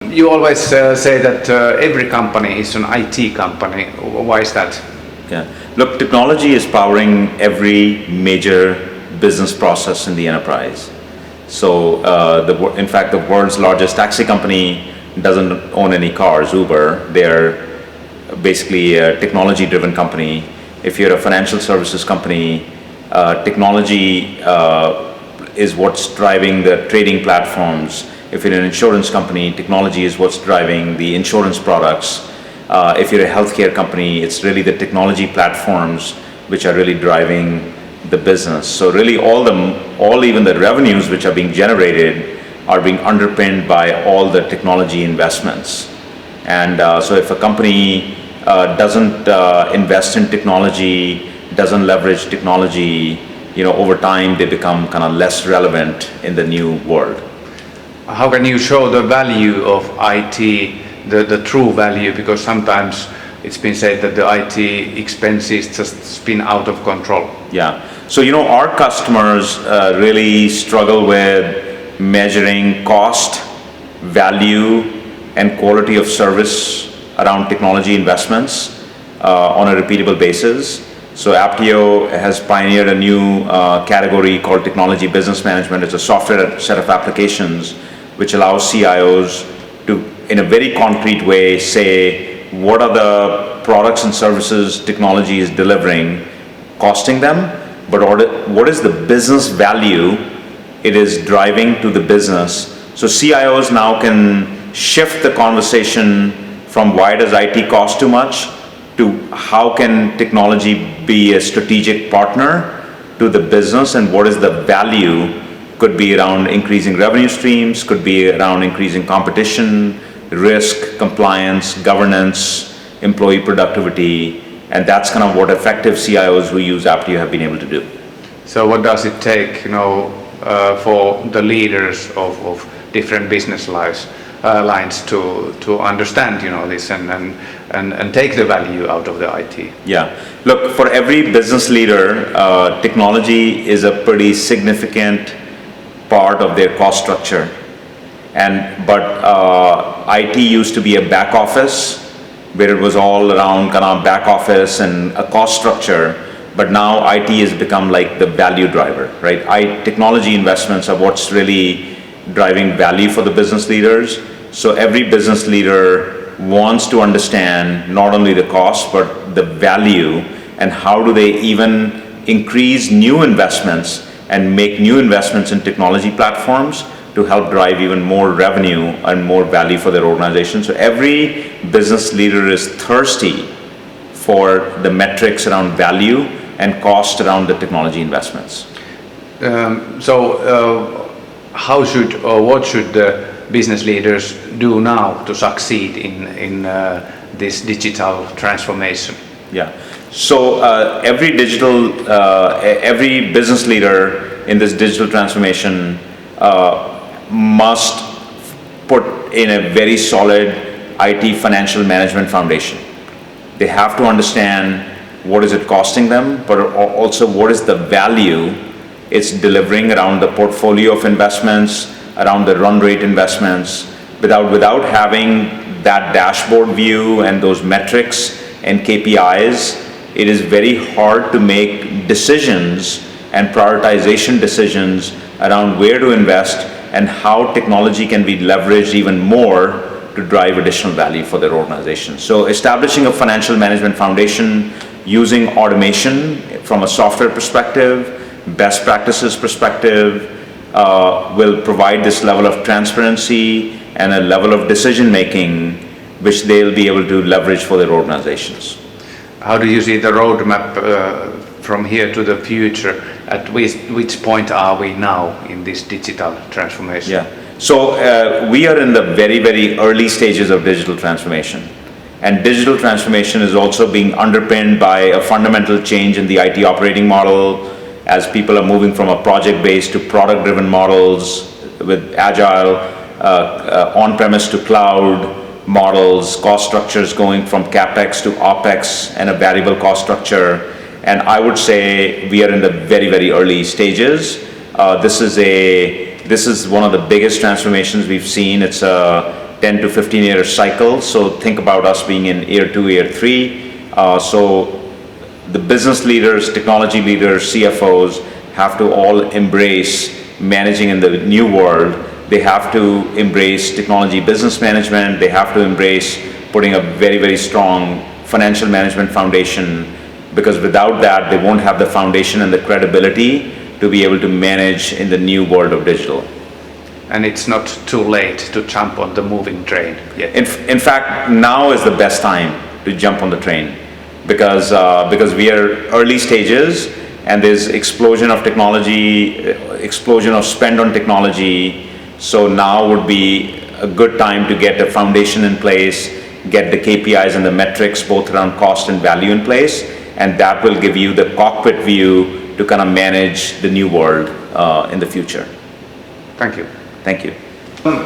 You always say that every company is an IT company. Why is that? Yeah. Look, technology is powering every major business process in the enterprise. So, in fact, the world's largest taxi company doesn't own any cars, Uber. They're basically a technology-driven company. If you're a financial services company, technology is what's driving the trading platforms. If you're an insurance company, technology is what's driving the insurance products. If you're a healthcare company, it's really the technology platforms which are really driving the business. So really even the revenues which are being generated are being underpinned by all the technology investments. And so if a company doesn't invest in technology, doesn't leverage technology, over time they become kind of less relevant in the new world. How can you show the value of IT, the true value? Because sometimes it's been said that the IT expenses just spin out of control. Yeah. So, our customers really struggle with measuring cost, value, and quality of service around technology investments on a repeatable basis. So Apptio has pioneered a new category called technology business management. It's a software set of applications which allows CIOs to, in a very concrete way, say what are the products and services technology is delivering, costing them, but what is the business value it is driving to the business. So CIOs now can shift the conversation from why does IT cost too much to how can technology be a strategic partner to the business, and what is the value. Could be around increasing revenue streams, could be around increasing competition, risk, compliance, governance, employee productivity, and that's kind of what effective CIOs who use Apptio have been able to do. So what does it take, for the leaders of different business lines to understand, this and take the value out of the IT? Yeah. Look, for every business leader, technology is a pretty significant part of their cost structure. But IT used to be a back office where it was all around kind of back office and a cost structure. But now IT has become like the value driver, right? Technology investments are what's really driving value for the business leaders. So every business leader wants to understand not only the cost, but the value, and how do they even increase new investments and make new investments in technology platforms to help drive even more revenue and more value for their organization. So every business leader is thirsty for the metrics around value and cost around the technology investments. How should or what should the business leaders do now to succeed in this digital transformation? Yeah. So every business leader in this digital transformation must put in a very solid IT financial management foundation. They have to understand what is it costing them, but also what is the value it's delivering around the portfolio of investments, around the run rate investments. Without having that dashboard view and those metrics and KPIs, it is very hard to make decisions and prioritization decisions around where to invest and how technology can be leveraged even more to drive additional value for their organization. So establishing a financial management foundation using automation from a software perspective, best practices perspective, will provide this level of transparency and a level of decision making which they'll be able to leverage for their organizations. How do you see the roadmap from here to the future? At which point are we now in this digital transformation? Yeah. So we are in the very, very early stages of digital transformation. And digital transformation is also being underpinned by a fundamental change in the IT operating model as people are moving from a project-based to product-driven models with agile, on-premise to cloud models, cost structures going from CapEx to OpEx and a variable cost structure. And I would say we are in the very, very early stages. This is one of the biggest transformations we've seen. It's a 10 to 15 year cycle. So think about us being in year 2, year 3. So the business leaders, technology leaders, CFOs have to all embrace managing in the new world. They have to embrace technology business management. They have to embrace putting a very, very strong financial management foundation, because without that, they won't have the foundation and the credibility to be able to manage in the new world of digital. And it's not too late to jump on the moving train yet. In fact, now is the best time to jump on the train, because we are early stages and there's explosion of technology, explosion of spend on technology. So now would be a good time to get a foundation in place, get the KPIs and the metrics both around cost and value in place, and that will give you the cockpit view to kind of manage the new world in the future. Thank you. Thank you.